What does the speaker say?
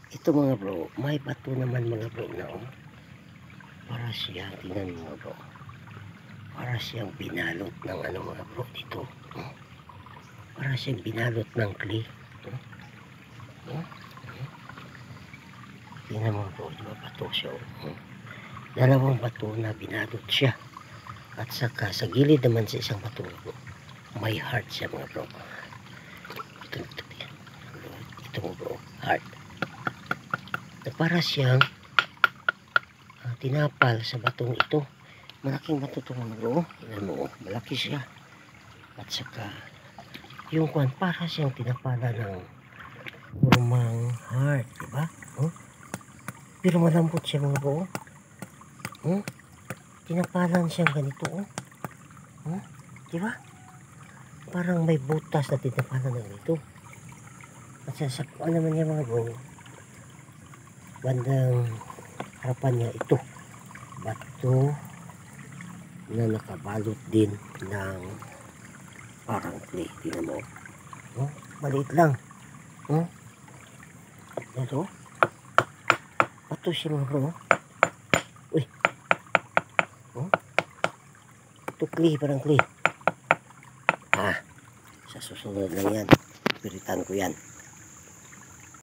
Ito mga bro, may bato naman mga bro na para siya, tingnan mo mga bro, para siyang binalot ng ano mga bro dito, para siyang binalot ng clay. Tingnan mo bro, diba bato siya, dalawang bato na binalot siya, at saka sa gilid naman sa isang bato bro, may heart siya mga bro. Ito mo bro, heart na para siyang tinapal sa batong ito. Malaking bato ito mga bro, tingnan mo, malaki siya, at saka yung kwan para siyang tinapala ng formang heart, diba? Pero malambot siya mga bro. Tinapalan siyang ganito, diba? Parang may butas na tinapalan ng ganito. At sasakwan naman niya mga bro, bandang harapan niya ito, bato na nakabalot din ng parang clay. Tingnan mo, maliit lang, ito bato siya mga bro. Uy, ito clay, parang clay. Sa susunod lang yan, piritan ko yan.